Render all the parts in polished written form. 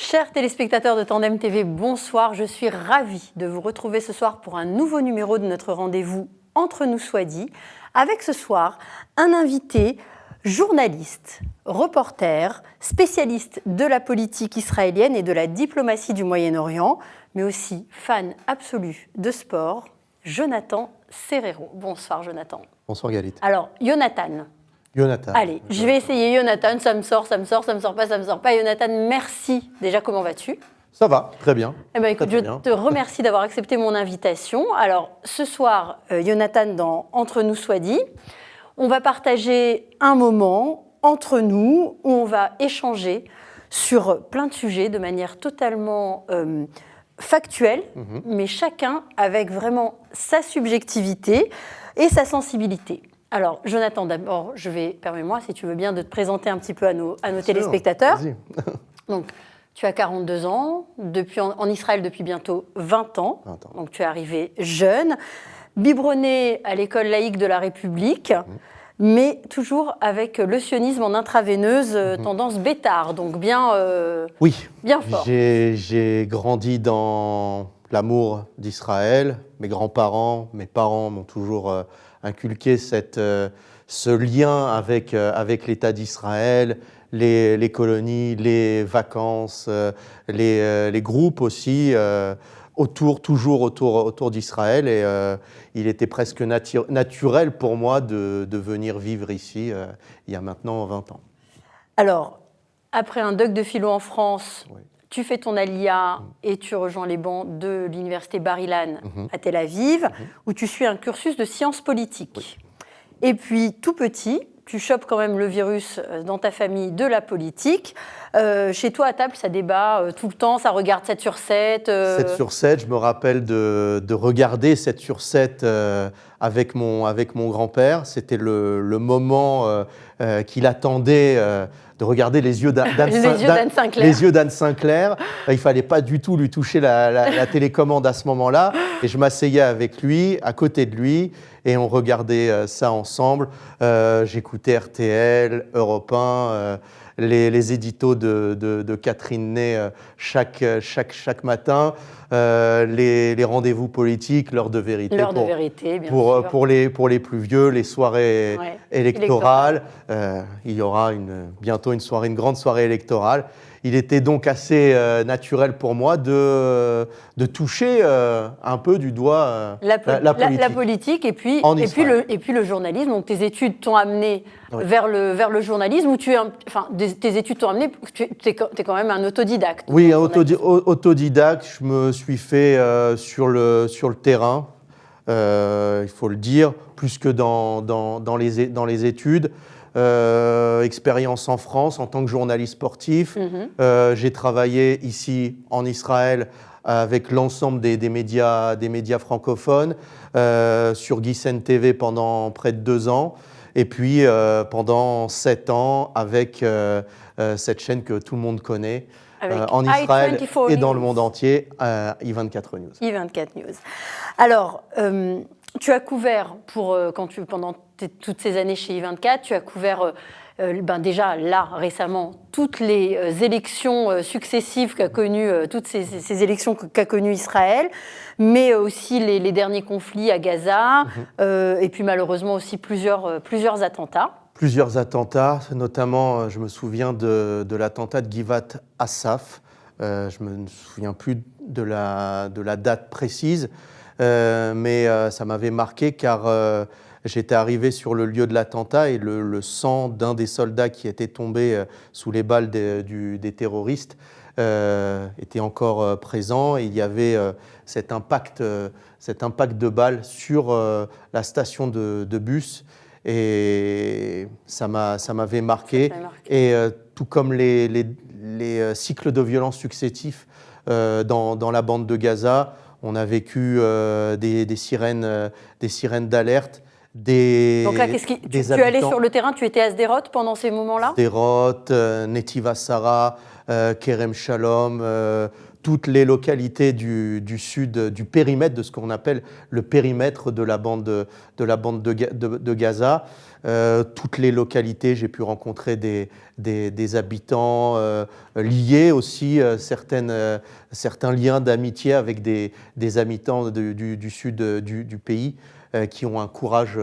Chers téléspectateurs de Tandem TV, bonsoir. Je suis ravie de vous retrouver ce soir pour un nouveau numéro de notre rendez-vous Entre nous soit dit, avec ce soir un invité journaliste, reporter, spécialiste de la politique israélienne et de la diplomatie du Moyen-Orient, mais aussi fan absolu de sport, Jonathan Serrero. Bonsoir Jonathan. Bonsoir Galit. Alors, Jonathan. Allez, je vais essayer Jonathan, ça me sort pas. Jonathan, merci. Déjà, comment vas-tu ? Ça va, très bien. Eh ben, écoute, je te remercie d'avoir accepté mon invitation. Alors, ce soir, Jonathan, dans Entre nous soit dit, on va partager un moment entre nous où on va échanger sur plein de sujets de manière totalement factuelle, mais chacun avec vraiment sa subjectivité et sa sensibilité. Alors, Jonathan, d'abord, permets-moi, si tu veux bien, de te présenter un petit peu à nos téléspectateurs. Donc, tu as 42 ans, en Israël depuis bientôt 20 ans. Donc, tu es arrivé jeune, biberonné à l'école laïque de la République, mais toujours avec le sionisme en intraveineuse, tendance bêtard, donc bien fort. J'ai grandi dans l'amour d'Israël. Mes grands-parents, mes parents m'ont toujours inculqué ce lien avec l'État d'Israël, les colonies, les vacances, les groupes aussi, toujours autour d'Israël. Et il était presque naturel pour moi de venir vivre ici il y a maintenant 20 ans. Alors, après un doc de philo en France, tu fais ton Aliyah et tu rejoins les bancs de l'université Bar-Ilan à Tel Aviv, où tu suis un cursus de sciences politiques. Et puis, tout petit, tu chopes quand même le virus dans ta famille de la politique. Chez toi, à table, ça débat tout le temps, ça regarde 7 sur 7. 7 sur 7, je me rappelle de regarder 7 sur 7 avec mon grand-père. C'était le moment qu'il attendait de regarder les yeux d'Anne Sinclair. Il ne fallait pas du tout lui toucher la télécommande à ce moment-là. Et je m'asseyais avec lui, à côté de lui, et on regardait ça ensemble. J'écoutais RTL, Europe 1, les éditos de Catherine Ney chaque matin, les rendez-vous politiques, l'heure de vérité. L'heure de vérité, bien sûr. Pour les plus vieux, les soirées électorales. Il y aura bientôt une grande soirée électorale. Il était donc assez naturel pour moi de toucher un peu du doigt la politique et puis le journalisme. Donc tes études t'ont amené vers le journalisme, où tes études t'ont amené, tu es quand même un autodidacte. Oui, autodidacte. Je me suis fait sur le terrain, il faut le dire, plus que dans les études. Expérience en France en tant que journaliste sportif. J'ai travaillé ici en Israël avec l'ensemble des médias francophones, sur Gissen TV pendant près de 2 ans, et puis pendant 7 ans avec cette chaîne que tout le monde connaît en Israël et dans le monde entier, I24 News. I24 News. Alors, tu as couvert, pendant toutes ces années chez I24, tu as couvert déjà là récemment toutes les élections successives qu'a connues, toutes ces élections qu'a connues Israël, mais aussi les derniers conflits à Gaza, et puis malheureusement aussi plusieurs attentats. Plusieurs attentats, notamment je me souviens de l'attentat de Givat Asaf. Je ne me souviens plus de la date précise, mais ça m'avait marqué car j'étais arrivé sur le lieu de l'attentat et le sang d'un des soldats qui était tombé sous les balles des terroristes était encore présent, et il y avait cet impact de balles sur la station de bus, et ça m'avait marqué. Et tout comme les cycles de violence successifs dans la bande de Gaza, on a vécu des sirènes d'alerte. Donc là, tu es allé sur le terrain, tu étais à Sderot pendant ces moments-là ? Sderot, Netiv Asara, Kerem Shalom, toutes les localités du sud, du périmètre, de ce qu'on appelle le périmètre de la bande de Gaza. toutes les localités. J'ai pu rencontrer des habitants liés aussi, certains liens d'amitié avec des habitants du sud du pays qui ont un courage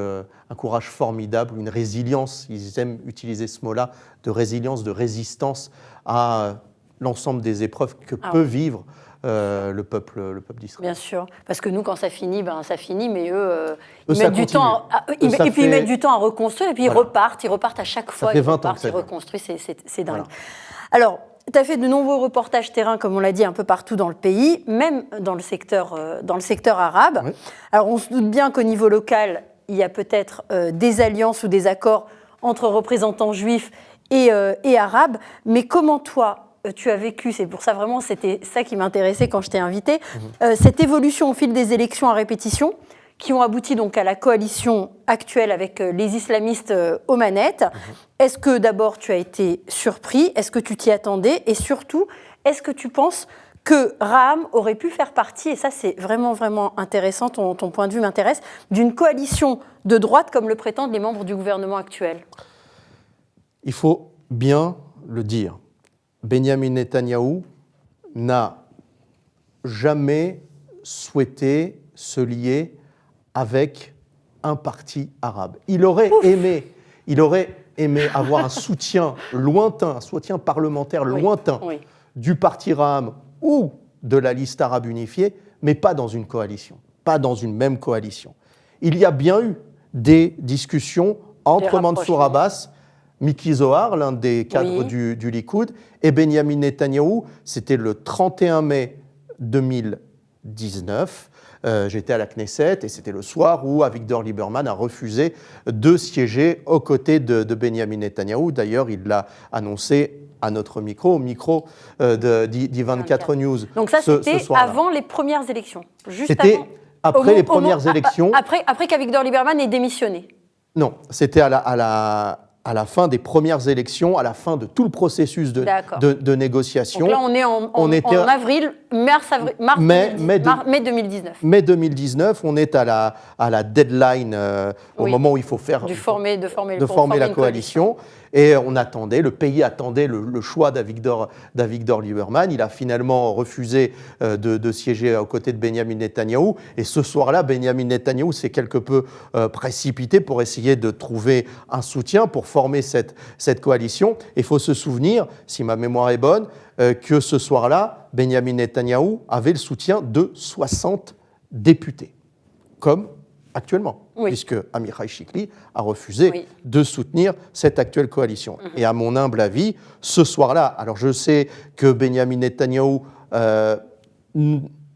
formidable, une résilience, ils aiment utiliser ce mot-là, de résilience, de résistance à l'ensemble des épreuves que peut vivre le peuple d'Israël. Bien sûr, parce que nous, quand ça finit, ça finit, mais eux, ils mettent du temps ils mettent du temps à reconstruire, et puis ils repartent à chaque fois, ils reconstruisent, c'est dingue. Voilà. Alors, tu as fait de nombreux reportages terrain, comme on l'a dit, un peu partout dans le pays, même dans le secteur arabe. Oui. Alors, on se doute bien qu'au niveau local, il y a peut-être des alliances ou des accords entre représentants juifs et arabes, mais comment toi, tu as vécu, c'est pour ça vraiment, c'était ça qui m'intéressait quand je t'ai invité, cette évolution au fil des élections à répétition, qui ont abouti donc à la coalition actuelle avec les islamistes aux manettes. Est-ce que d'abord tu as été surpris? Est-ce que tu t'y attendais? Et surtout, est-ce que tu penses que Raham aurait pu faire partie, et ça c'est vraiment, vraiment intéressant, ton point de vue m'intéresse, d'une coalition de droite comme le prétendent les membres du gouvernement actuel? Il faut bien le dire. Benyamin Netanyahou n'a jamais souhaité se lier avec un parti arabe. Il aurait aimé avoir un soutien lointain, un soutien parlementaire lointain du parti Raham ou de la liste arabe unifiée, mais pas dans une coalition, pas dans une même coalition. Il y a bien eu des discussions entre Mansour Abbas, Miki Zohar, l'un des cadres du Likoud, et Benyamin Netanyahou. C'était le 31 mai 2019. J'étais à la Knesset et c'était le soir où Avigdor Lieberman a refusé de siéger aux côtés de Benyamin Netanyahou. D'ailleurs, il l'a annoncé à notre micro, au micro d'I24 News. Donc ça, c'était avant les premières élections, c'était après les premières élections. Après qu'Avigdor Lieberman ait démissionné. Non, c'était à la fin des premières élections, à la fin de tout le processus de négociation. Donc là, on est en avril, mai 2019. Mai 2019, on est à la deadline, au moment où il faut de former la coalition. Et on attendait, le pays attendait le choix d'Avigdor Lieberman. Il a finalement refusé de siéger aux côtés de Benyamin Netanyahou. Et ce soir-là, Benyamin Netanyahou s'est quelque peu précipité pour essayer de trouver un soutien pour former cette coalition. Il faut se souvenir, si ma mémoire est bonne, que ce soir-là, Benyamin Netanyahou avait le soutien de 60 députés, comme actuellement, puisque Amichai Shikli a refusé de soutenir cette actuelle coalition. Et à mon humble avis, ce soir-là, alors je sais que Benyamin Netanyahou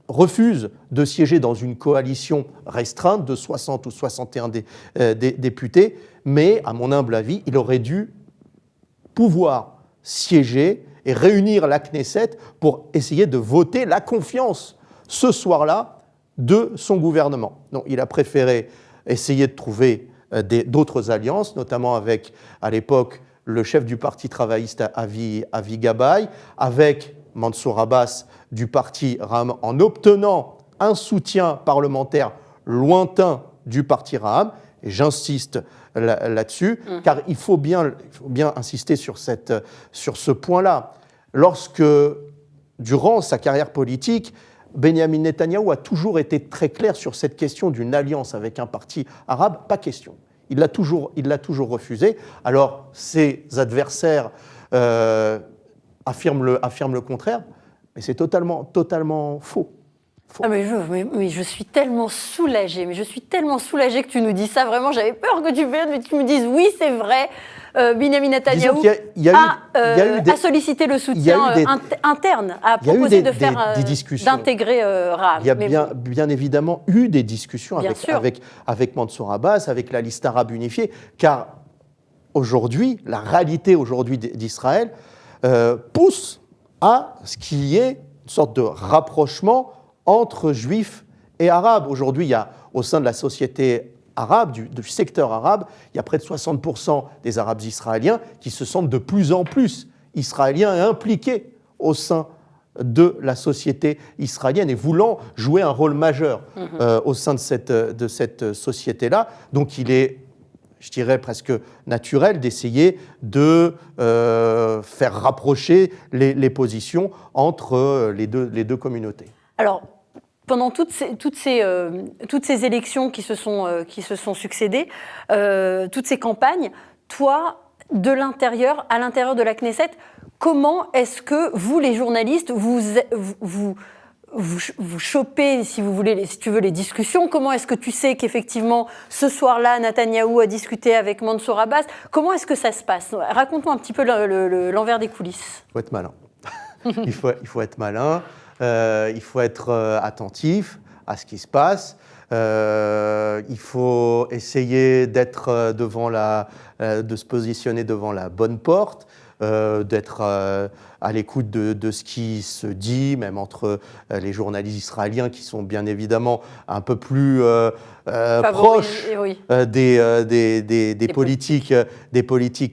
refuse de siéger dans une coalition restreinte de 60 ou 61 députés, mais à mon humble avis, il aurait dû pouvoir siéger et réunir la Knesset pour essayer de voter la confiance ce soir-là de son gouvernement. Donc, il a préféré essayer de trouver d'autres alliances, notamment avec, à l'époque, le chef du parti travailliste Avi Gabay, avec Mansour Abbas du parti Raham, en obtenant un soutien parlementaire lointain du parti Raham. Et j'insiste là-dessus, car il faut bien insister sur ce point-là. Lorsque, durant sa carrière politique, Benyamin Netanyahou a toujours été très clair sur cette question d'une alliance avec un parti arabe, pas question. Il l'a toujours refusé. Alors, ses adversaires affirment le contraire, mais c'est totalement faux. Ah mais je suis tellement soulagée, que tu nous dis ça. Vraiment, j'avais peur que tu me dises oui, c'est vrai. Benyamin Netanyahou a sollicité le soutien interne, a proposé d'intégrer Raham. Il y a bien évidemment eu des discussions avec Mansour Abbas, avec la liste arabe unifiée, car aujourd'hui, la réalité aujourd'hui d'Israël pousse à ce qu'il y ait une sorte de rapprochement entre juifs et arabes. Aujourd'hui, il y a, au sein de la société arabe, du secteur arabe, il y a près de 60% des arabes israéliens qui se sentent de plus en plus israéliens et impliqués au sein de la société israélienne et voulant jouer un rôle majeur au sein de cette société-là. Donc il est je dirais presque naturel d'essayer de faire rapprocher les positions entre les deux communautés. Alors, pendant toutes ces élections qui se sont succédées, toutes ces campagnes, toi, à l'intérieur de la Knesset, comment est-ce que vous, les journalistes, vous chopez, si tu veux, les discussions? Comment est-ce que tu sais qu'effectivement, ce soir-là, Netanyahou a discuté avec Mansour Abbas? Comment est-ce que ça se passe? Raconte-moi un petit peu l'envers des coulisses. Il faut être malin. il faut être malin, il faut être attentif à ce qui se passe. Il faut essayer d'être de se positionner devant la bonne porte, d'être à l'écoute de ce qui se dit, même entre les journalistes israéliens qui sont bien évidemment un peu plus proches des politiques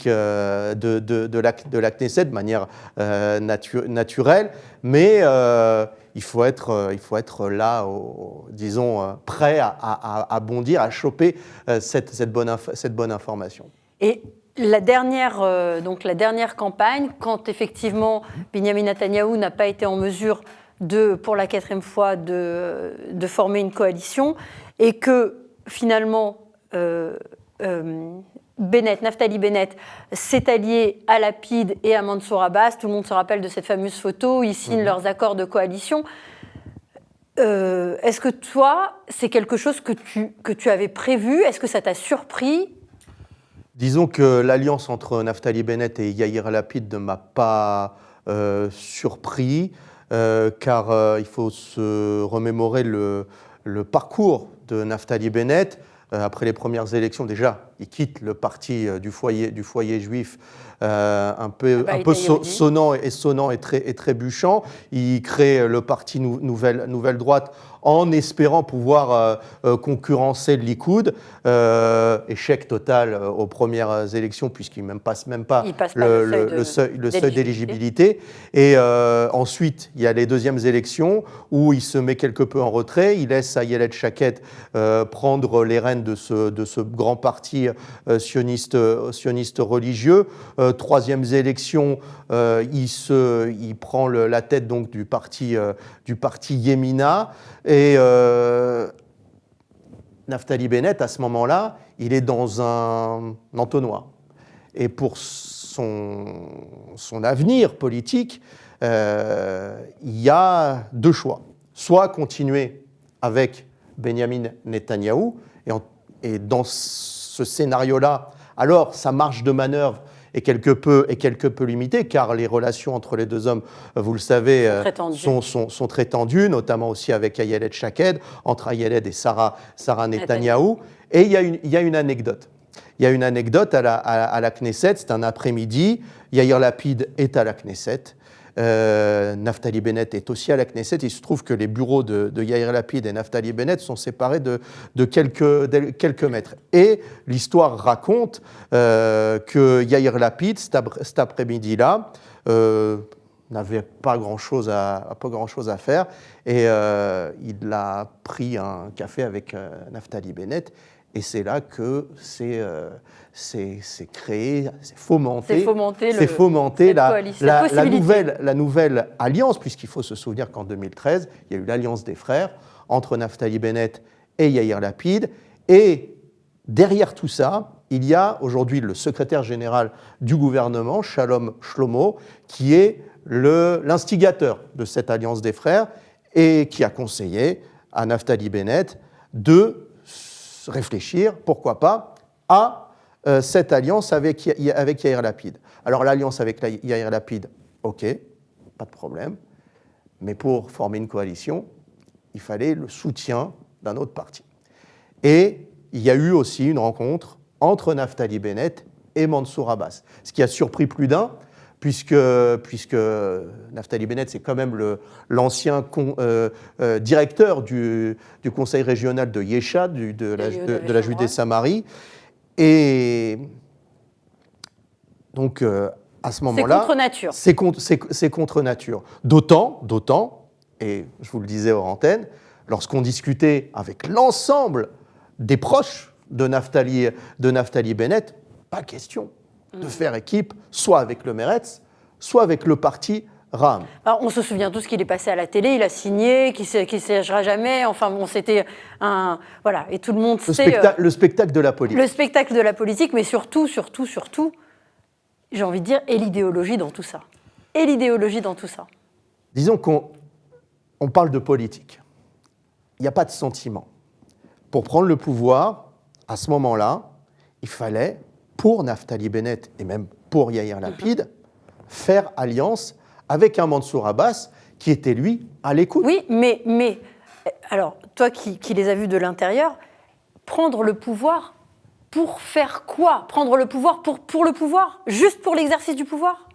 de la Knesset de manière naturelle, mais il faut être là, disons, prêt à bondir, à choper cette bonne information. Et la dernière campagne, quand effectivement Benyamin Netanyahou n'a pas été en mesure pour la 4e fois, de former une coalition, et que finalement Naftali Bennett s'est allié à Lapid et à Mansour Abbas. Tout le monde se rappelle de cette fameuse photo où ils signent leurs accords de coalition. Est-ce que toi, c'est quelque chose que tu avais prévu? Est-ce que ça t'a surpris? Disons que l'alliance entre Naftali Bennett et Yair Lapid ne m'a pas surpris, car il faut se remémorer le parcours de Naftali Bennett. Après les premières élections, déjà, il quitte le parti du foyer juif, un peu sonnant et trébuchant. Il crée le parti Nouvelle Droite en espérant pouvoir concurrencer le Likoud. Échec total aux premières élections, puisqu'il ne passe même pas le seuil d'éligibilité. Et ensuite, il y a les deuxièmes élections où il se met quelque peu en retrait. Il laisse Ayelet Shaked prendre les rênes de ce grand parti sioniste religieux. Troisième élection, il prend la tête donc du parti Yemina. Et Naftali Bennett, à ce moment-là, il est dans un entonnoir. Et pour son avenir politique, il y a deux choix. Soit continuer avec Benyamin Netanyahou, et dans ce scénario-là, alors sa marge de manœuvre est quelque peu limitée, car les relations entre les deux hommes, vous le savez, sont très tendues, notamment aussi avec Ayelet Shaked, entre Ayelet et Sarah Netanyahou. Et il y a une anecdote. Il y a une anecdote à la Knesset, c'est un après-midi, Yair Lapid est à la Knesset, Naftali Bennett est aussi à la Knesset. Il se trouve que les bureaux de Yair Lapid et Naftali Bennett sont séparés de quelques mètres. Et l'histoire raconte que Yair Lapid, cet après-midi-là, n'avait pas grand-chose à faire, et il a pris un café avec Naftali Bennett. Et c'est là que c'est créé, c'est fomenté la nouvelle alliance, puisqu'il faut se souvenir qu'en 2013, il y a eu l'alliance des frères entre Naftali Bennett et Yair Lapid. Et derrière tout ça, il y a aujourd'hui le secrétaire général du gouvernement, Shalom Shlomo, qui est l'instigateur de cette alliance des frères et qui a conseillé à Naftali Bennett de réfléchir, pourquoi pas, à cette alliance avec Yair Lapid. Alors l'alliance avec Yair Lapid, ok, pas de problème, mais pour former une coalition, il fallait le soutien d'un autre parti. Et il y a eu aussi une rencontre entre Naftali Bennett et Mansour Abbas, ce qui a surpris plus d'un, puisque Naftali Bennett, c'est quand même l'ancien directeur du conseil régional de Yesha, de la Judée-Samarie. Et donc, à ce moment-là, c'est contre nature. D'autant, et je vous le disais hors antenne, lorsqu'on discutait avec l'ensemble des proches de Naftali Bennett, pas question de faire équipe, soit avec le Meretz, soit avec le parti Ra'am. Alors, on se souvient tous qu'il est passé à la télé, il a signé, qu'il ne siégera jamais. Enfin bon, c'était un... Voilà, et tout le monde sait... Le spectacle de la politique. Le spectacle de la politique, mais surtout, j'ai envie de dire, et l'idéologie dans tout ça. Et l'idéologie dans tout ça. Disons qu'on parle de politique. Il n'y a pas de sentiment. Pour prendre le pouvoir, à ce moment-là, il fallait, pour Naftali Bennett et même pour Yair Lapid, faire alliance avec un Mansour Abbas qui était, lui, à l'écoute. Oui, mais alors, toi qui les as vus de l'intérieur, prendre le pouvoir pour faire quoi? Prendre le pouvoir pour le pouvoir? Juste pour l'exercice du pouvoir?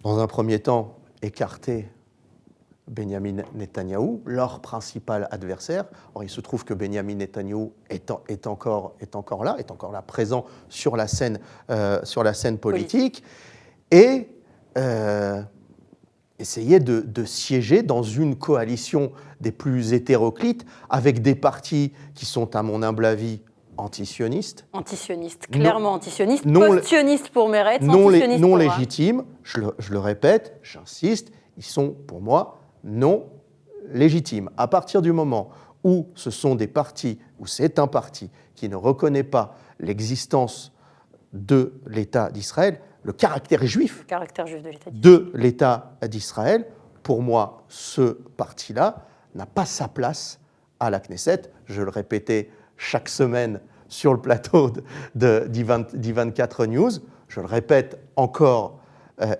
Dans un premier temps, écarter Benyamin Netanyahou, leur principal adversaire. Or, il se trouve que Benyamin Netanyahou est encore là, présent sur la scène politique, et essayer de siéger dans une coalition des plus hétéroclites, avec des partis qui sont, à mon humble avis, antisionistes. Antisionistes, clairement antisionistes, non, post-sionistes pour Meretz, non antisionistes non pour légitimes, je le répète, j'insiste, ils sont pour moi non légitimes. À partir du moment où ce sont des partis, où c'est un parti qui ne reconnaît pas l'existence de l'État d'Israël, le caractère juif de l'État d'Israël, pour moi, ce parti-là n'a pas sa place à la Knesset. Je le répétais chaque semaine sur le plateau d'I24 News. Je le répète encore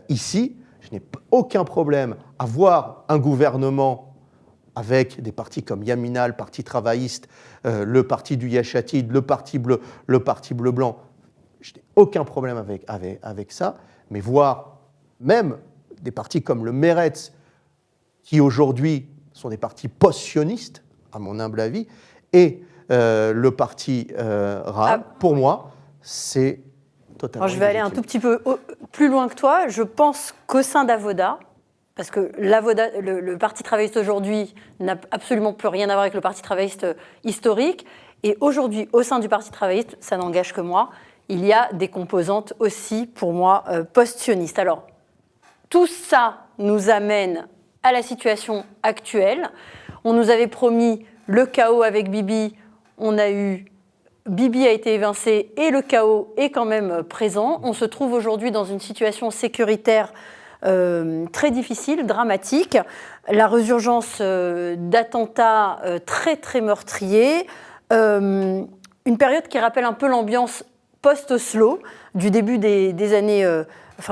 ici. Je n'ai aucun problème à voir un gouvernement avec des partis comme Yamina, le Parti travailliste, le parti du Yesh Atid, le parti bleu-blanc. Je n'ai aucun problème avec ça, mais voir même des partis comme le Meretz, qui aujourd'hui sont des partis post-sionistes, à mon humble avis, et le parti Ra'am, pour moi, c'est totalement je vais aller un tout petit peu plus loin que toi. Je pense qu'au sein d'Avoda, parce que le Parti travailliste aujourd'hui n'a absolument plus rien à voir avec le Parti travailliste historique, et aujourd'hui, au sein du Parti travailliste, ça n'engage que moi, il y a des composantes aussi, pour moi, post-sionistes. Alors, tout ça nous amène à la situation actuelle. On nous avait promis le chaos avec Bibi. Bibi a été évincé et le chaos est quand même présent. On se trouve aujourd'hui dans une situation sécuritaire très difficile, dramatique. La résurgence d'attentats très, très meurtriers. Une période qui rappelle un peu l'ambiance post-Oslo, du début des années,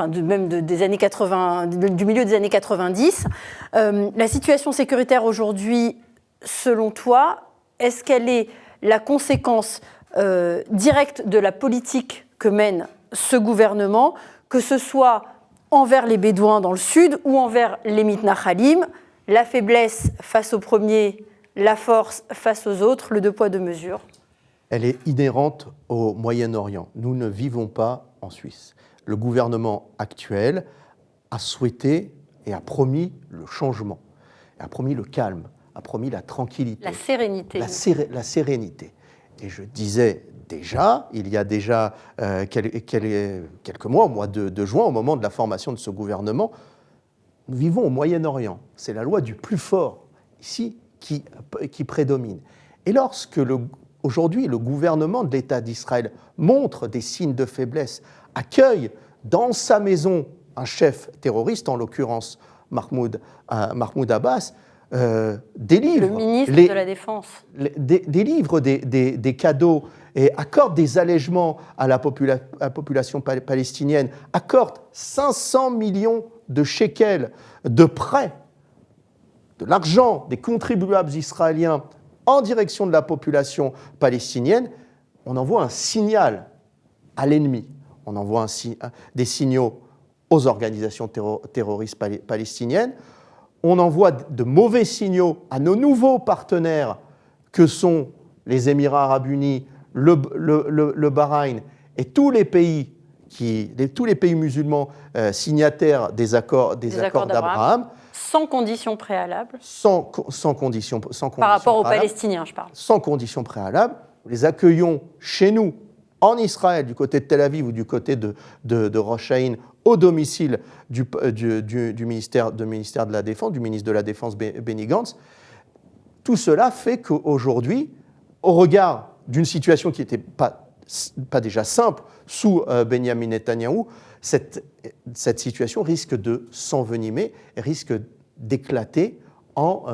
des années 80, du milieu des années 90. La situation sécuritaire aujourd'hui, selon toi, est-ce qu'elle est la conséquence directe de la politique que mène ce gouvernement, que ce soit envers les Bédouins dans le sud ou envers les Mitnachalim, la faiblesse face aux premiers, la force face aux autres, le deux poids deux mesures? Elle est inhérente au Moyen-Orient. Nous ne vivons pas en Suisse. Le gouvernement actuel a souhaité et a promis le changement, a promis le calme, a promis la tranquillité. La sérénité. La sérénité. Et je disais déjà, il y a déjà quelques mois, au mois de juin, au moment de la formation de ce gouvernement, nous vivons au Moyen-Orient. C'est la loi du plus fort, ici, qui prédomine. Et lorsque aujourd'hui, le gouvernement de l'État d'Israël montre des signes de faiblesse, accueille dans sa maison un chef terroriste, en l'occurrence Mahmoud Abbas, délivre le ministre de la Défense. Délivre des cadeaux et accorde des allègements à la population palestinienne, accorde 500 millions de shekels de prêts, de l'argent des contribuables israéliens en direction de la population palestinienne, on envoie un signal à l'ennemi. On envoie des signaux aux organisations terroristes palestiniennes. On envoie de mauvais signaux à nos nouveaux partenaires que sont les Émirats arabes unis, le Bahreïn et tous les pays musulmans signataires des accords d'Abraham. Sans conditions préalables. Sans conditions Par rapport aux Palestiniens, je parle. Sans conditions préalables. nous les accueillons chez nous, en Israël, du côté de Tel Aviv ou du côté de Rosh Haïn, au domicile du ministère de la Défense, du ministre de la Défense Benny Gantz. Tout cela fait qu'aujourd'hui, au regard d'une situation qui n'était pas déjà simple sous Benyamin Netanyahou, cette situation risque de s'envenimer, risque d'éclater en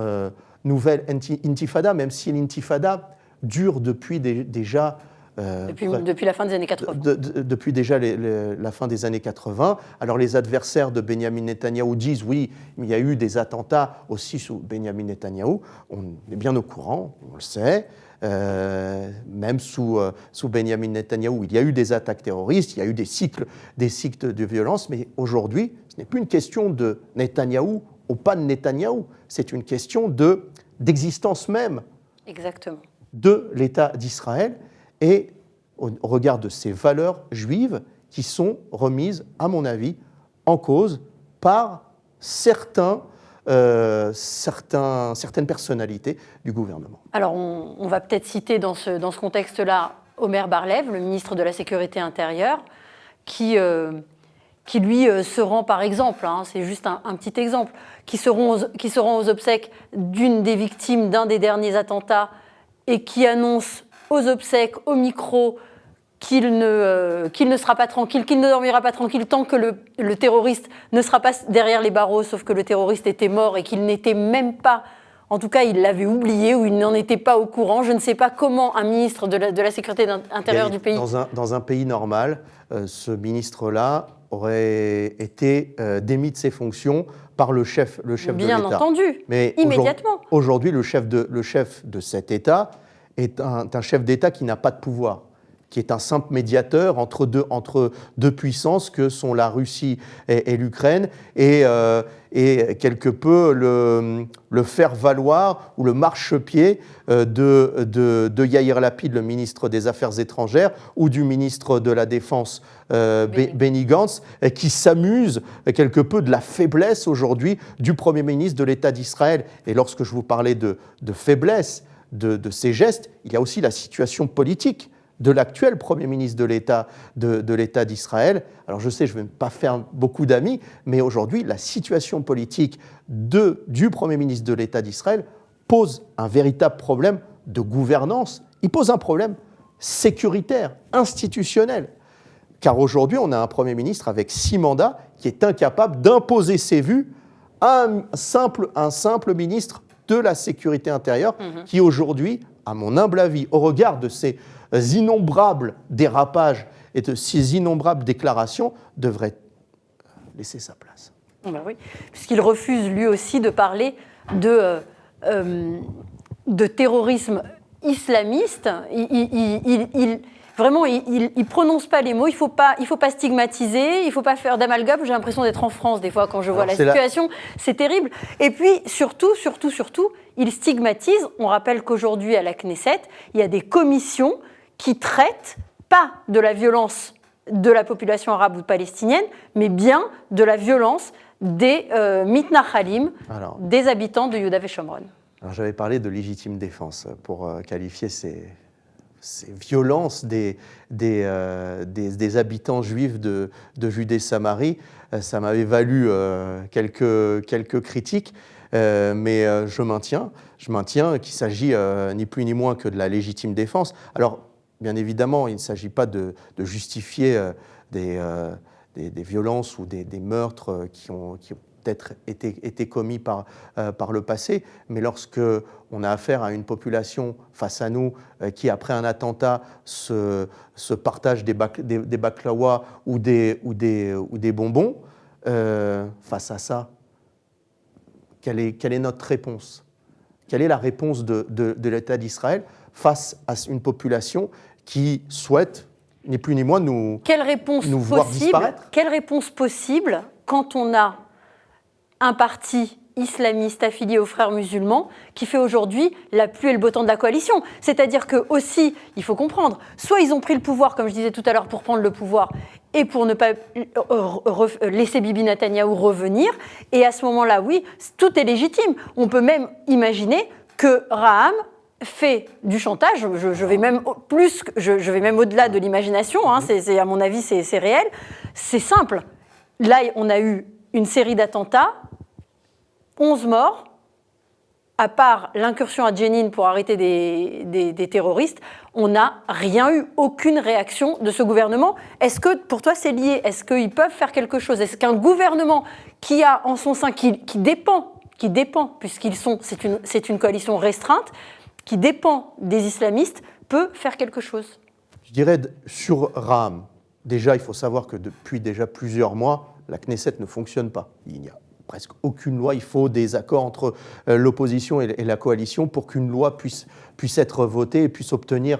nouvelle intifada, même si l'intifada dure depuis déjà... depuis la fin des années 80. Depuis déjà la fin des années 80. Alors les adversaires de Benyamin Netanyahou disent oui, il y a eu des attentats aussi sous Benyamin Netanyahou. On est bien au courant, on le sait. Même sous Benyamin Netanyahou, il y a eu des attaques terroristes, il y a eu des cycles de violence, mais aujourd'hui, ce n'est plus une question de Netanyahou ou pas de Netanyahou, c'est une question d'existence même Exactement. de l'État d'Israël et au regard de ces valeurs juives qui sont remises, à mon avis, en cause par certaines personnalités du gouvernement. Alors, on va peut-être citer dans ce contexte-là Omer Bar-Lev, le ministre de la Sécurité intérieure, qui lui se rend par exemple, c'est juste un petit exemple, qui se rend aux obsèques d'une des victimes d'un des derniers attentats et qui annonce aux obsèques, au micro, qu'il ne sera pas tranquille, qu'il ne dormira pas tranquille tant que le terroriste ne sera pas derrière les barreaux, sauf que le terroriste était mort et qu'il n'était même pas, en tout cas il l'avait oublié ou il n'en était pas au courant. Je ne sais pas comment un ministre de la Sécurité intérieure du pays... Dans un pays normal, ce ministre-là aurait été démis de ses fonctions par le chef de l'État. Bien entendu, mais immédiatement. Aujourd'hui, le chef de cet État est un chef d'État qui n'a pas de pouvoir, qui est un simple médiateur entre deux puissances que sont la Russie et l'Ukraine, et quelque peu le faire-valoir ou le marchepied de Yair Lapid, le ministre des Affaires étrangères, ou du ministre de la Défense, Benny Gantz, qui s'amuse quelque peu de la faiblesse aujourd'hui du Premier ministre de l'État d'Israël. Et lorsque je vous parlais de faiblesse, de ces gestes, il y a aussi la situation politique de l'actuel Premier ministre de l'État d'Israël. Alors je sais, je ne vais pas faire beaucoup d'amis, mais aujourd'hui, la situation politique du Premier ministre de l'État d'Israël pose un véritable problème de gouvernance. Il pose un problème sécuritaire, institutionnel. Car aujourd'hui, on a un Premier ministre avec 6 mandats qui est incapable d'imposer ses vues à un simple ministre de la Sécurité intérieure, qui aujourd'hui, à mon humble avis, au regard de ces innombrables dérapages et de ces innombrables déclarations, devrait laisser sa place. Ben oui, puisqu'il refuse lui aussi de parler de terrorisme islamiste. Vraiment, il ne prononce pas les mots, il faut pas stigmatiser, il ne faut pas faire d'amalgame. J'ai l'impression d'être en France des fois quand je vois la situation, c'est terrible. Et puis surtout, il stigmatise. On rappelle qu'aujourd'hui à la Knesset, il y a des commissions qui traitent pas de la violence de la population arabe ou palestinienne, mais bien de la violence des mitnachalim, des habitants de Yehuda Shomron. Alors j'avais parlé de légitime défense pour qualifier ces violences des habitants juifs de Judée-Samarie. Ça m'avait valu quelques critiques, mais je maintiens qu'il s'agit ni plus ni moins que de la légitime défense. Alors, bien évidemment, il ne s'agit pas de justifier des violences ou des meurtres qui ont peut-être été commis par le passé, mais lorsque on a affaire à une population face à nous qui, après un attentat, se partage des baklawas ou des bonbons, face à ça, quelle est notre réponse ? Quelle est la réponse de l'État d'Israël face à une population qui souhaite, ni plus ni moins, nous voir disparaître ? Quelle réponse possible quand on a un parti islamiste affilié aux frères musulmans qui fait aujourd'hui la pluie et le beau temps de la coalition. C'est-à-dire que aussi, il faut comprendre, soit ils ont pris le pouvoir, comme je disais tout à l'heure, pour prendre le pouvoir et pour ne pas laisser Bibi Netanyahou revenir, et à ce moment-là, oui, tout est légitime. On peut même imaginer que Raham fait du chantage. Je vais même je vais même au-delà de l'imagination. Hein, à mon avis, c'est réel. C'est simple. Là, on a eu une série d'attentats, 11 morts. À part l'incursion à Jenin pour arrêter des terroristes, on n'a rien eu, aucune réaction de ce gouvernement. Est-ce que pour toi c'est lié? Est-ce qu'ils peuvent faire quelque chose? Est-ce qu'un gouvernement qui a en son sein, qui dépend, c'est une coalition restreinte, qui dépend des islamistes, peut faire quelque chose? Je dirais sur Raham, déjà il faut savoir que depuis déjà plusieurs mois, la Knesset ne fonctionne pas. Il n'y a presque aucune loi, il faut des accords entre l'opposition et la coalition pour qu'une loi puisse être votée et puisse obtenir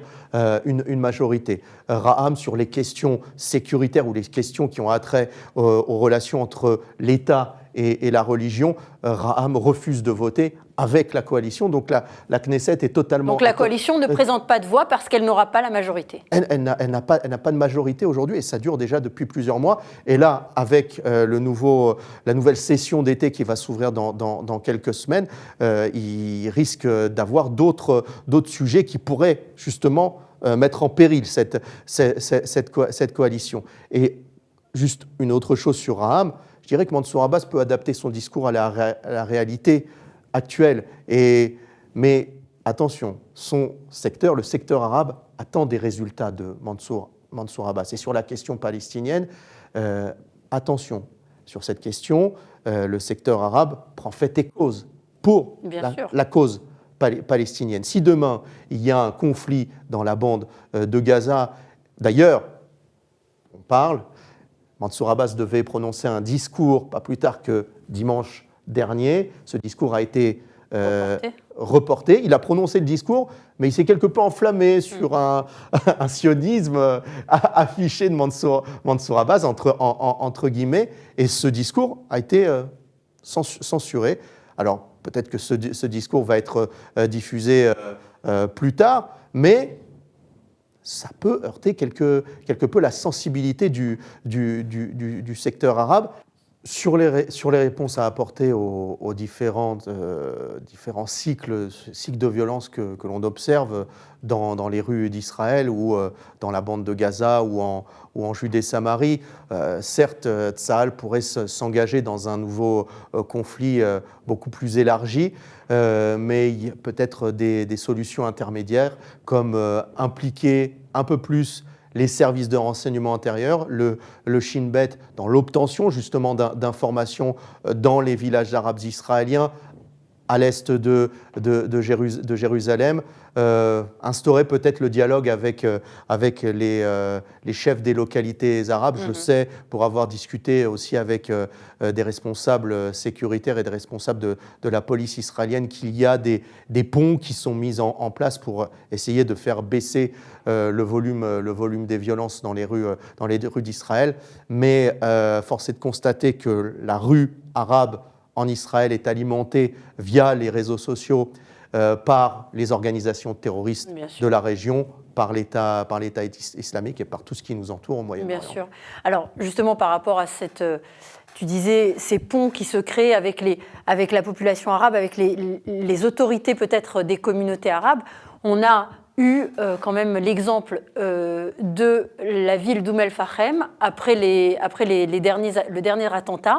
une majorité. Raham, sur les questions sécuritaires ou les questions qui ont attrait aux relations entre l'État et la religion, Raham refuse de voter avec la coalition. Donc la Knesset est totalement... Donc la coalition ne présente pas de voix parce qu'elle n'aura pas la majorité. Elle n'a pas de majorité aujourd'hui et ça dure déjà depuis plusieurs mois. Et là, avec la nouvelle session d'été qui va s'ouvrir dans quelques semaines, il risque d'avoir d'autres sujets qui pourraient justement mettre en péril cette coalition. Et juste une autre chose sur Raham, je dirais que Mansour Abbas peut adapter son discours à la réalité actuelle. Mais attention, son secteur, le secteur arabe, attend des résultats de Mansour Abbas. Et sur la question palestinienne, attention, sur cette question, le secteur arabe prend fait et cause pour la cause palestinienne. Si demain, il y a un conflit dans la bande de Gaza, d'ailleurs, on parle, Mansour Abbas devait prononcer un discours, pas plus tard que dimanche dernier. Ce discours a été reporté. Il a prononcé le discours, mais il s'est quelque peu enflammé sur un sionisme affiché de Mansour Abbas, entre guillemets, et ce discours a été censuré. Alors, peut-être que ce discours va être diffusé plus tard, mais ça peut heurter quelque peu la sensibilité du secteur arabe. Sur les réponses à apporter aux différents cycles de violence que l'on observe dans les rues d'Israël ou dans la bande de Gaza ou en Judée-Samarie, certes, Tsahal pourrait s'engager dans un nouveau conflit beaucoup plus élargi, mais il y a peut-être des solutions intermédiaires comme impliquer un peu plus les services de renseignement intérieur, le Shin Bet, dans l'obtention justement d'informations dans les villages arabes israéliens à l'est de Jérusalem, instaurer peut-être le dialogue avec les chefs des localités arabes. Je sais, pour avoir discuté aussi avec des responsables sécuritaires et des responsables de la police israélienne, qu'il y a des ponts qui sont mis en place pour essayer de faire baisser le volume des violences dans les rues d'Israël. Mais force est de constater que la rue arabe en Israël est alimentée via les réseaux sociaux par les organisations terroristes de la région, par l'État islamique et par tout ce qui nous entoure au Moyen-Orient. Bien sûr. Alors justement par rapport à tu disais ces ponts qui se créent avec la population arabe, avec les autorités peut-être des communautés arabes, on a eu quand même l'exemple de la ville d'Oum el-Fachem après le dernier attentat,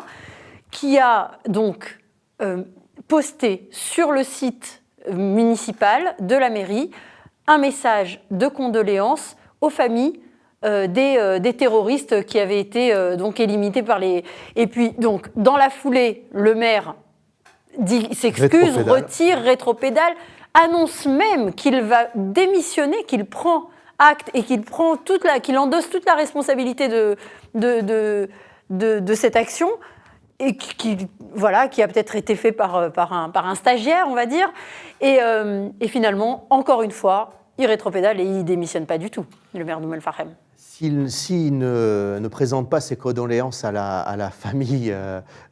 qui a donc posté sur le site municipal de la mairie un message de condoléances aux familles des terroristes qui avaient été donc éliminés par les... Et puis, donc, dans la foulée, le maire s'excuse, retire, rétropédale, annonce même qu'il va démissionner, qu'il prend acte et qu'il endosse toute la responsabilité de cette action, et qui a peut-être été fait par un stagiaire, on va dire. Et finalement, encore une fois, il rétropédale et il ne démissionne pas du tout, le maire d'Oum el-Fachem. S'il ne présente pas ses condoléances à la famille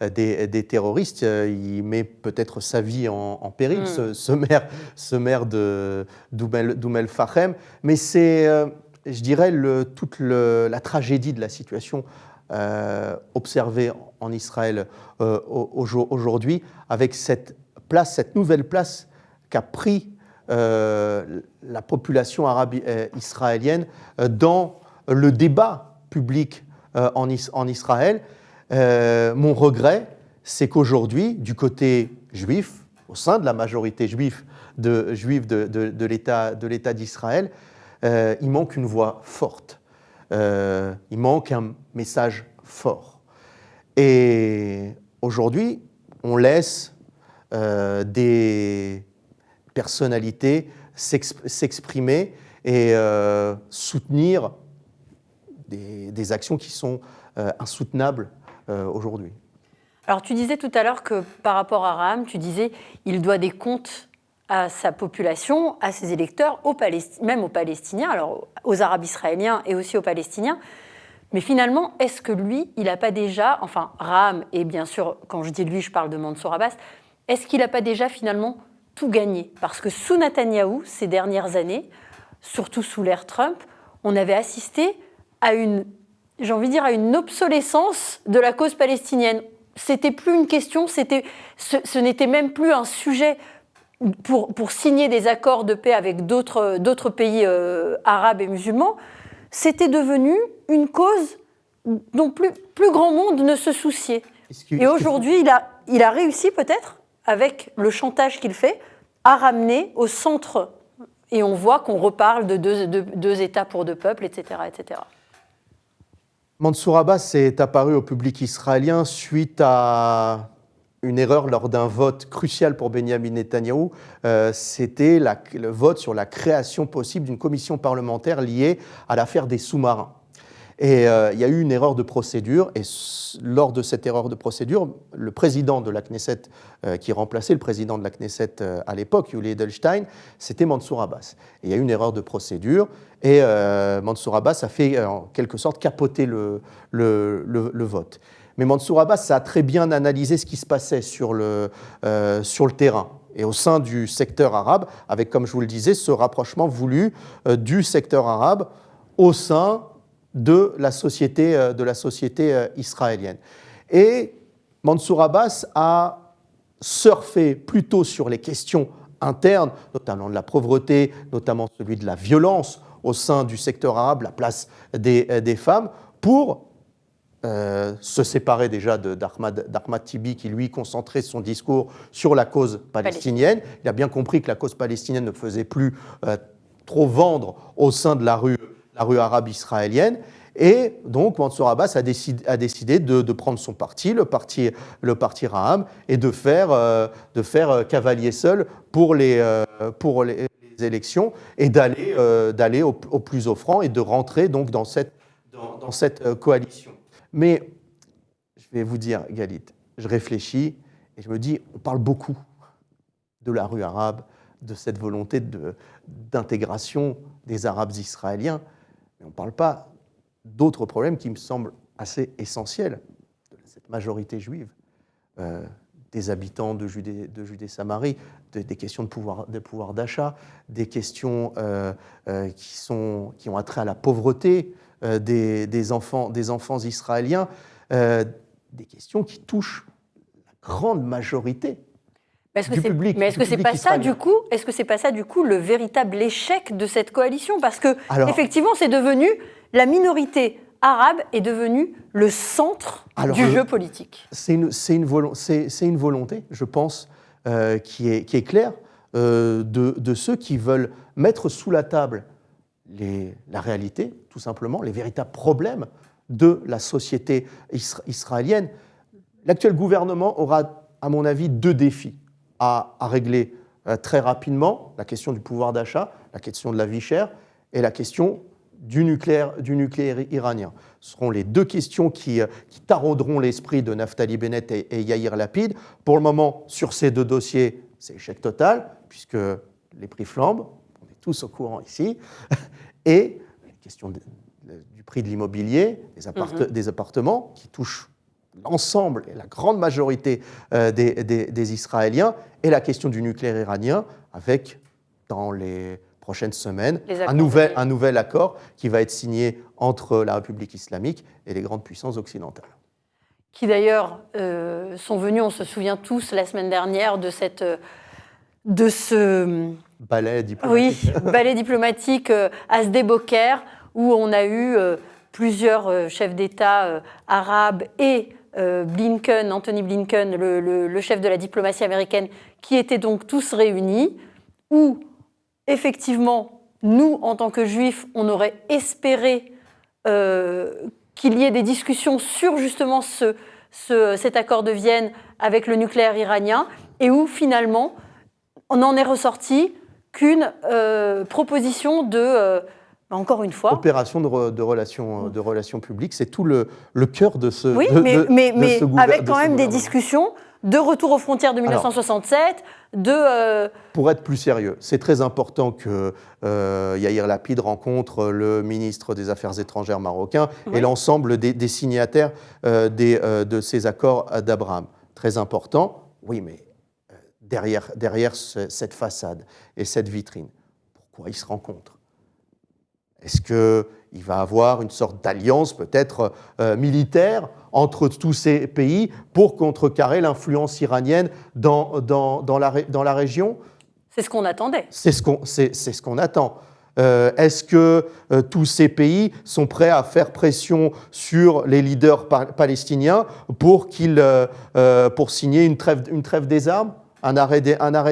des terroristes, il met peut-être sa vie en péril, ce maire d'Oum el-Fachem. Mais c'est, je dirais, toute la tragédie de la situation observée en Israël aujourd'hui, avec cette nouvelle place qu'a pris la population arabe israélienne dans le débat public en Israël. Mon regret, c'est qu'aujourd'hui, du côté juif, au sein de la majorité juive de l'État d'Israël, il manque une voix forte. Il manque un message fort. Et aujourd'hui, on laisse des personnalités s'exprimer et soutenir des actions qui sont insoutenables aujourd'hui. Alors tu disais tout à l'heure que par rapport à Raham, tu disais il doit des comptes à sa population, à ses électeurs, même aux Palestiniens, alors aux Arabes israéliens et aussi aux Palestiniens. Mais finalement, est-ce que lui, il n'a pas déjà, enfin Raham, et bien sûr, quand je dis lui, je parle de Mansour Abbas, est-ce qu'il n'a pas déjà finalement tout gagné? Parce que sous Netanyahou, ces dernières années, surtout sous l'ère Trump, on avait assisté à une, j'ai envie de dire, à une obsolescence de la cause palestinienne. C'était plus une question, ce n'était même plus un sujet pour signer des accords de paix avec d'autres pays arabes et musulmans. C'était devenu une cause dont plus grand monde ne se souciait. Et aujourd'hui, il a réussi peut-être, avec le chantage qu'il fait, à ramener au centre. Et on voit qu'on reparle de deux États pour deux peuples, etc., etc. Mansour Abbas est apparu au public israélien suite à une erreur lors d'un vote crucial pour Benyamin Netanyahou. C'était le vote sur la création possible d'une commission parlementaire liée à l'affaire des sous-marins. Et il y a eu une erreur de procédure, et lors de cette erreur de procédure, le président de la Knesset, qui remplaçait le président de la Knesset à l'époque, Yuli Edelstein, c'était Mansour Abbas. Et il y a eu une erreur de procédure, et Mansour Abbas a fait en quelque sorte capoter le vote. Mais Mansour Abbas a très bien analysé ce qui se passait sur le terrain et au sein du secteur arabe, avec, comme je vous le disais, ce rapprochement voulu du secteur arabe au sein de la société israélienne. Et Mansour Abbas a surfé plutôt sur les questions internes, notamment de la pauvreté, notamment celui de la violence au sein du secteur arabe, la place des femmes, pour se séparer déjà d'Ahmad Tibi, qui lui concentrait son discours sur la cause palestinienne. Il a bien compris que la cause palestinienne ne faisait plus trop vendre au sein de la rue arabe israélienne. Et donc Mansour Abbas a décidé de prendre son parti, le parti Raham, et de faire cavalier seul pour les élections, et d'aller au plus offrant et de rentrer donc dans cette coalition. Mais je vais vous dire, Galit, je réfléchis et je me dis, on parle beaucoup de la rue arabe, de cette volonté d'intégration des Arabes israéliens, mais on ne parle pas d'autres problèmes qui me semblent assez essentiels de cette majorité juive, des habitants de Judée-Samarie, des questions de pouvoir d'achat, des questions qui ont attrait à la pauvreté des enfants israéliens, des questions qui touchent la grande majorité du public. Mais est-ce que c'est pas ça du coup Est-ce que c'est pas ça du coup le véritable échec de cette coalition? Parce que effectivement, c'est devenu la minorité arabe est devenue le centre du jeu politique. C'est une volonté, je pense, qui est claire de ceux qui veulent mettre sous la table la réalité, tout simplement, les véritables problèmes de la société israélienne. L'actuel gouvernement aura, à mon avis, deux défis à régler très rapidement: la question du pouvoir d'achat, la question de la vie chère et la question du nucléaire iranien. Ce seront les deux questions qui tarauderont l'esprit de Naftali Bennett et Yair Lapid. Pour le moment, sur ces deux dossiers, c'est échec total, puisque les prix flambent, on est tous au courant ici, et la question du prix de l'immobilier, des appartements, qui touchent l'ensemble et la grande majorité des Israéliens, et la question du nucléaire iranien, avec, dans les prochaines semaines, un nouvel accord qui va être signé entre la République islamique et les grandes puissances occidentales. Qui d'ailleurs sont venus, on se souvient tous, la semaine dernière, de cette de ce ballet diplomatique. Oui, ballet diplomatique à Sde-Boker, où on a eu plusieurs chefs d'État arabes et Anthony Blinken, le chef de la diplomatie américaine, qui étaient donc tous réunis, où effectivement, nous, en tant que Juifs, on aurait espéré qu'il y ait des discussions sur justement cet accord de Vienne avec le nucléaire iranien, et où finalement, on en est ressorti qu'une proposition de, encore une fois... Opération de relations publiques, c'est tout le cœur de ce Oui, mais avec quand même des discussions de retour aux frontières de 1967, Pour être plus sérieux, c'est très important que Yair Lapid rencontre le ministre des Affaires étrangères marocain et l'ensemble des signataires de ces accords d'Abraham. Très important, oui, mais derrière cette façade et cette vitrine, pourquoi ils se rencontrent? Est-ce qu'il va y avoir une sorte d'alliance peut-être militaire entre tous ces pays pour contrecarrer l'influence iranienne dans la région? C'est ce qu'on attendait. C'est ce qu'on attend. Est-ce que tous ces pays sont prêts à faire pression sur les leaders palestiniens pour signer une trêve des armes, un arrêt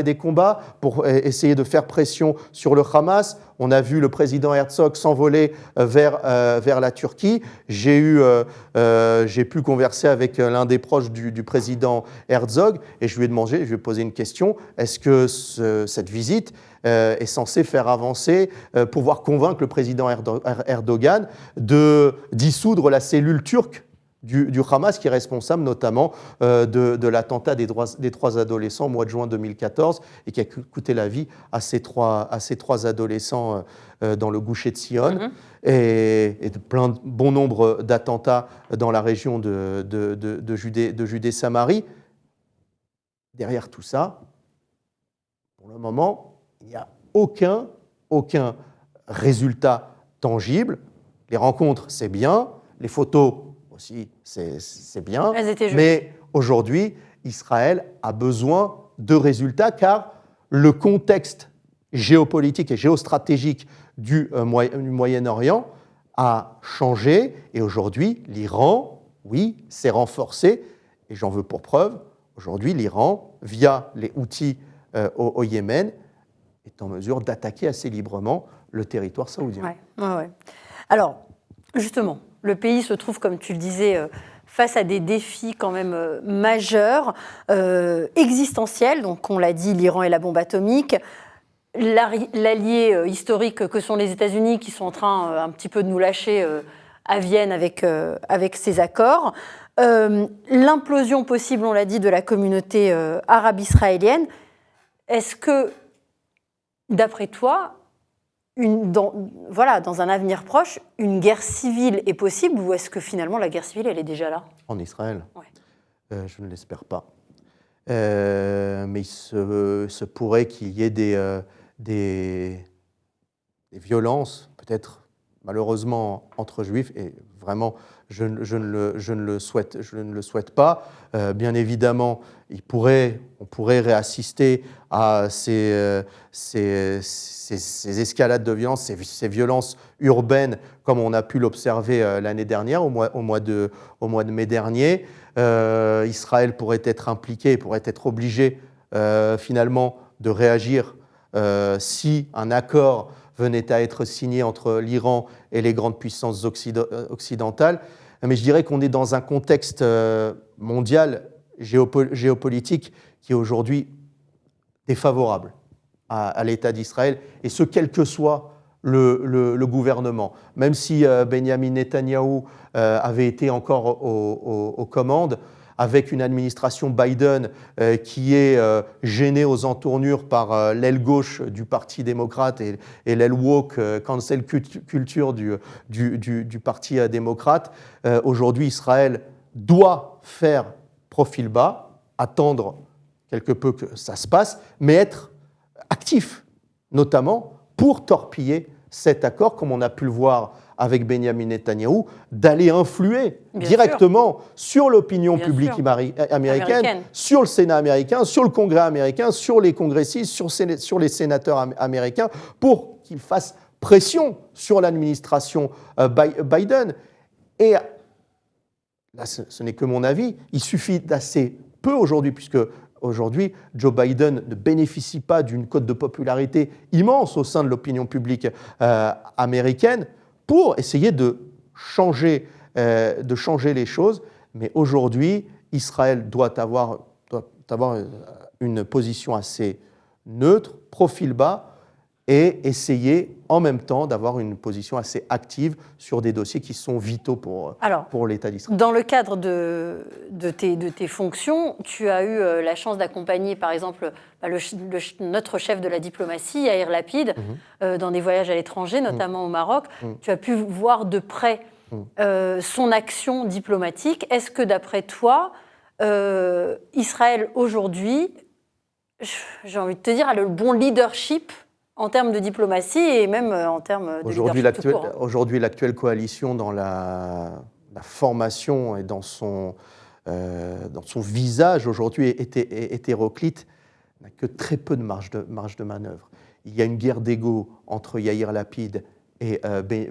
des combats, pour essayer de faire pression sur le Hamas? On a vu le président Herzog s'envoler vers la Turquie. J'ai pu converser avec l'un des proches du président Herzog et je lui ai posé une question. Est-ce que cette visite est censée faire avancer, pouvoir convaincre le président Erdogan de dissoudre la cellule turque du Hamas, qui est responsable notamment de l'attentat des trois adolescents au mois de juin 2014 et qui a coûté la vie à ces trois adolescents dans le Goucher de Sion et de bon nombre d'attentats dans la région de Judée-Samarie. Derrière tout ça, pour le moment, il n'y a aucun résultat tangible. Les rencontres, c'est bien. Les photos aussi, c'est bien. Mais aujourd'hui, Israël a besoin de résultats car le contexte géopolitique et géostratégique du Moyen-Orient a changé et aujourd'hui, l'Iran, oui, s'est renforcé et j'en veux pour preuve, aujourd'hui, l'Iran, via les Houthis au Yémen, est en mesure d'attaquer assez librement le territoire saoudien. Ouais. Alors, justement, le pays se trouve, comme tu le disais, face à des défis quand même majeurs, existentiels. Donc, on l'a dit, l'Iran et la bombe atomique, l'allié historique que sont les États-Unis, qui sont en train un petit peu de nous lâcher à Vienne avec ces accords, l'implosion possible, on l'a dit, de la communauté arabe-israélienne. Est-ce que, d'après toi, dans un avenir proche, une guerre civile est possible ou est-ce que finalement la guerre civile, elle est déjà là? En Israël? Je ne l'espère pas. Mais il se pourrait qu'il y ait des violences, peut-être malheureusement entre juifs, et vraiment je ne le souhaite pas. Bien évidemment, on pourrait réassister à ces escalades de violence, ces violences urbaines, comme on a pu l'observer l'année dernière, au mois de mai dernier. Israël pourrait être impliqué, pourrait être obligé finalement de réagir si un accord venait à être signé entre l'Iran et les grandes puissances occidentales. Mais je dirais qu'on est dans un contexte mondial, géopolitique, qui est aujourd'hui défavorable à l'État d'Israël, et ce, quel que soit le gouvernement. Même si Benjamin Netanyahou avait été encore aux commandes, avec une administration Biden qui est gênée aux entournures par l'aile gauche du Parti démocrate et l'aile woke, cancel culture du Parti démocrate. Aujourd'hui, Israël doit faire profil bas, attendre quelque peu que ça se passe, mais être actif, notamment pour torpiller cet accord, comme on a pu le voir avec Benjamin Netanyahou d'aller influer Bien directement sur l'opinion Bien publique sûr. américaine, sur le Sénat américain, sur le Congrès américain, sur les congressistes, sur les sénateurs américains, pour qu'ils fassent pression sur l'administration Biden. Et là, ce n'est que mon avis, il suffit d'assez peu aujourd'hui, puisque aujourd'hui, Joe Biden ne bénéficie pas d'une cote de popularité immense au sein de l'opinion publique américaine, pour essayer de changer les choses. Mais aujourd'hui, Israël doit avoir une position assez neutre, profil bas, et essayer en même temps d'avoir une position assez active sur des dossiers qui sont vitaux pour l'État d'Israël. Dans le cadre de tes fonctions, tu as eu la chance d'accompagner par exemple notre chef de la diplomatie, Yair Lapid, dans des voyages à l'étranger, notamment au Maroc. Tu as pu voir de près son action diplomatique. Est-ce que d'après toi, Israël aujourd'hui, j'ai envie de te dire, a le bon leadership en termes de diplomatie et même en termes de leadership tout court. Aujourd'hui, l'actuelle coalition, dans la formation et dans son visage aujourd'hui hétéroclite, n'a que très peu de marge de manœuvre. Il y a une guerre d'ego entre Yair Lapid et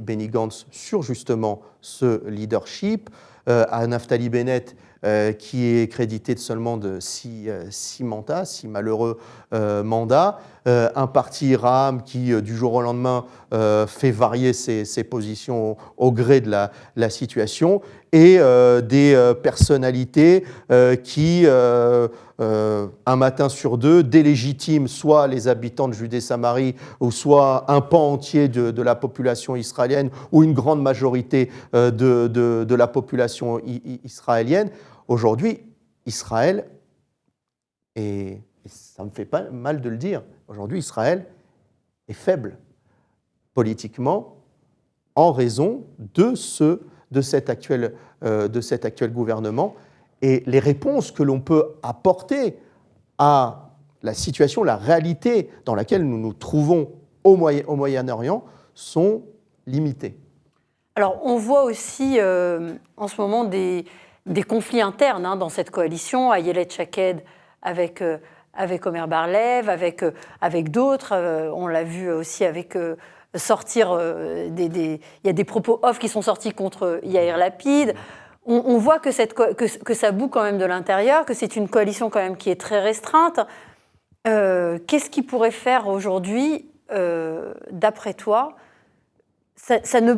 Benny Gantz sur justement ce leadership. À Naftali Bennett, qui est crédité de seulement de 6 mandats, 6 malheureux mandats. Un parti Ra'am qui, du jour au lendemain, fait varier ses positions au gré de la situation. Et des personnalités qui, un matin sur deux, délégitiment soit les habitants de Judée-Samarie, ou soit un pan entier de la population israélienne, ou une grande majorité de la population israélienne. Aujourd'hui, Israël, et ça me fait pas mal de le dire, aujourd'hui Israël est faible politiquement en raison de cet actuel gouvernement, et les réponses que l'on peut apporter à la situation, la réalité dans laquelle nous nous trouvons au Moyen-Orient sont limitées. Alors, on voit aussi en ce moment des conflits internes dans cette coalition, Ayelet Shaked avec Omer Bar-Lev, avec d'autres. On l'a vu aussi avec sortir il y a des propos off qui sont sortis contre Yair Lapid. On voit que ça boue quand même de l'intérieur, que c'est une coalition quand même qui est très restreinte. Qu'est-ce qui pourrait faire aujourd'hui, d'après toi, ça ne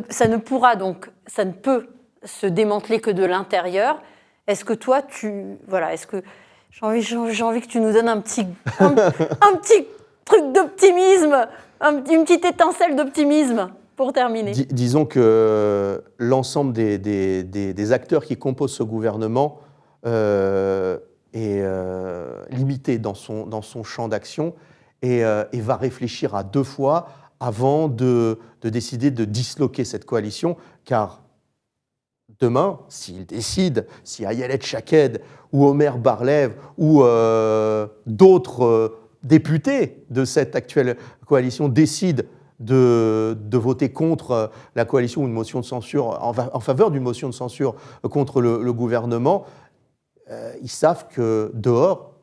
peut se démanteler que de l'intérieur. Est-ce que toi, est-ce que j'ai envie que tu nous donnes un petit truc d'optimisme, une petite étincelle d'optimisme pour terminer. Disons que l'ensemble des acteurs qui composent ce gouvernement est limité dans son champ d'action et va réfléchir à 2 fois avant de décider de disloquer cette coalition, car demain, s'il décide, si Ayelet Shaked ou Omer Bar-Lev ou d'autres députés de cette actuelle coalition décident de voter contre la coalition ou une motion de censure, en faveur d'une motion de censure contre le gouvernement, ils savent que dehors,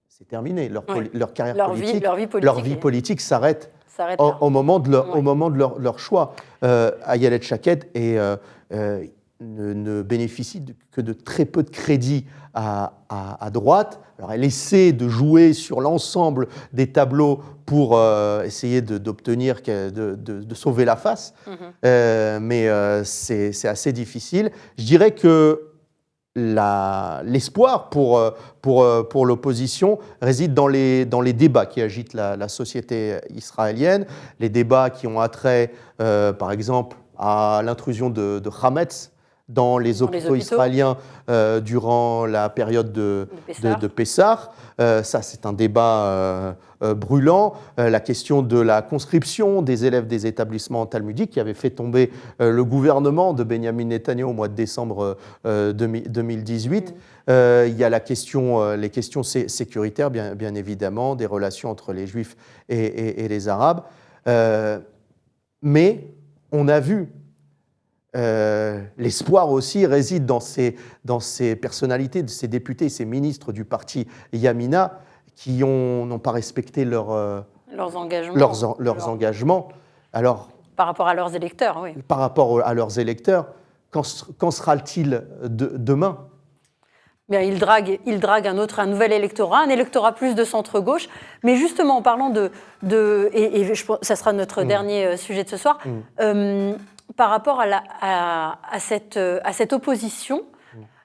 c'est terminé. Leur carrière politique, leur vie politique s'arrête au moment de leur choix. Ayelet Shaked ne bénéficie que de très peu de crédit à droite. Alors elle essaie de jouer sur l'ensemble des tableaux pour essayer d'obtenir, de sauver la face, mais c'est assez difficile. Je dirais que l'espoir pour l'opposition réside dans les débats qui agitent la société israélienne, les débats qui ont attrait, par exemple, à l'intrusion de Hametz dans les hôpitaux israéliens durant la période de Pessah. Ça, c'est un débat brûlant. La question de la conscription des élèves des établissements talmudiques qui avait fait tomber le gouvernement de Benjamin Netanyahou au mois de décembre 2018. Il y a les questions sécuritaires, bien évidemment, des relations entre les Juifs et les Arabes. Mais on a vu l'espoir aussi réside dans ces personnalités, de ces députés, ces ministres du parti Yamina qui n'ont pas respecté leurs engagements. Alors, par rapport à leurs électeurs, oui. Par rapport à leurs électeurs, qu'en sera-t-il demain ? Bien, il drague un nouvel électorat, un électorat plus de centre-gauche. Mais justement, en parlant et ça sera notre dernier sujet de ce soir, par rapport à cette opposition,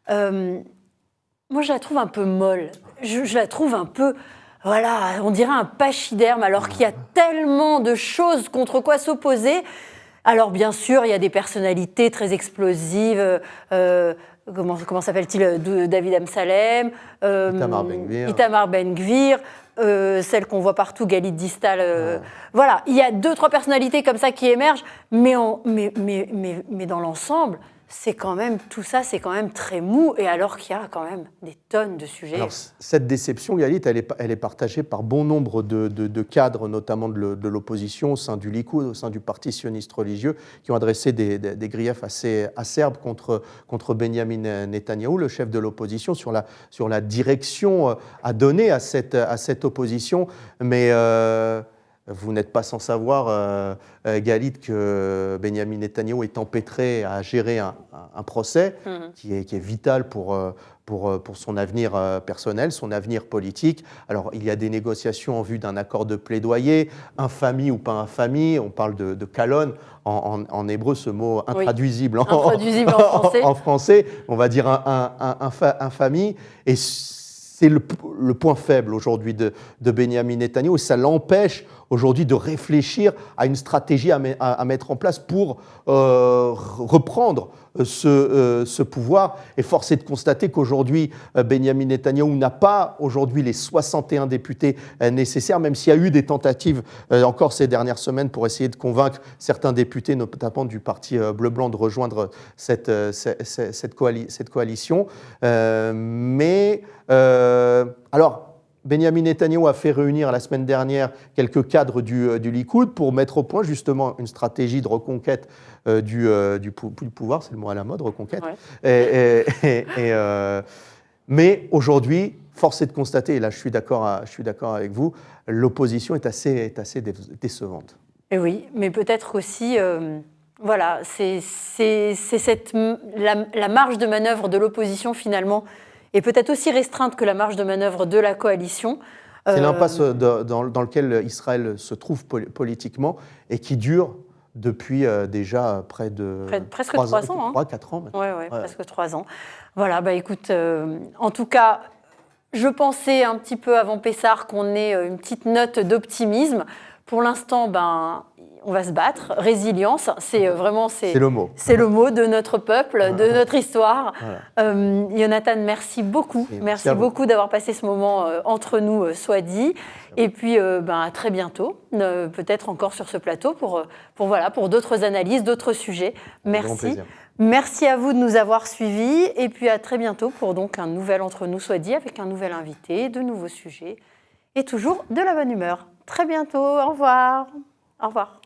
moi je la trouve un peu molle. Je la trouve un peu, voilà, on dirait un pachyderme, alors qu'il y a tellement de choses contre quoi s'opposer. Alors bien sûr, il y a des personnalités très explosives, comment s'appelle-t-il, David Amsalem, Itamar Ben-Gvir, celle qu'on voit partout, Galit Distal. Voilà, il y a 2-3 personnalités comme ça qui émergent, mais dans l'ensemble, c'est quand même, tout ça, c'est quand même très mou, et alors qu'il y a quand même des tonnes de sujets. Alors, cette déception, Galit, elle est partagée par bon nombre de cadres, notamment de l'opposition, au sein du Likoud, au sein du parti sioniste religieux, qui ont adressé des griefs assez acerbes contre Benyamin Netanyahou, le chef de l'opposition, sur la direction à donner à cette opposition. Mais vous n'êtes pas sans savoir, Galit, que Benyamin Netanyahou est empêtré à gérer un procès qui est vital pour son avenir personnel, son avenir politique. Alors, il y a des négociations en vue d'un accord de plaidoyer, infamie ou pas infamie. On parle de kalon, en hébreu, ce mot intraduisible, en français. On va dire infamie. Et c'est le point faible aujourd'hui de Benyamin Netanyahou, et ça l'empêche aujourd'hui de réfléchir à une stratégie à mettre en place pour reprendre ce pouvoir. Et force est de constater qu'aujourd'hui, Benyamin Netanyahou n'a pas aujourd'hui les 61 députés nécessaires, même s'il y a eu des tentatives encore ces dernières semaines pour essayer de convaincre certains députés, notamment du parti bleu-blanc, de rejoindre cette coalition. Alors, Benyamin Netanyahou a fait réunir la semaine dernière quelques cadres du Likoud pour mettre au point justement une stratégie de reconquête du pouvoir, c'est le mot à la mode, reconquête. Ouais. Mais aujourd'hui, force est de constater, et là je suis d'accord avec vous, l'opposition est assez décevante. Et oui, mais peut-être aussi, voilà, c'est la marge de manœuvre de l'opposition finalement, et peut-être aussi restreinte que la marge de manœuvre de la coalition. C'est l'impasse dans lequel Israël se trouve politiquement et qui dure depuis déjà presque 3 ans. 3-4 ans. Oui, presque 3 ans. Voilà, écoute, en tout cas, je pensais un petit peu avant Pessah qu'on ait une petite note d'optimisme. Pour l'instant, on va se battre. Résilience, c'est vraiment c'est le mot. C'est le mot de notre peuple, de notre histoire. Voilà. Jonathan, merci beaucoup. Merci beaucoup d'avoir passé ce moment entre nous, soit dit. Et puis, à très bientôt, peut-être encore sur ce plateau pour d'autres analyses, d'autres sujets. Merci. Merci à vous de nous avoir suivis. Et puis, à très bientôt pour donc un nouvel Entre nous, soit dit, avec un nouvel invité, de nouveaux sujets et toujours de la bonne humeur. Très bientôt. Au revoir. Au revoir.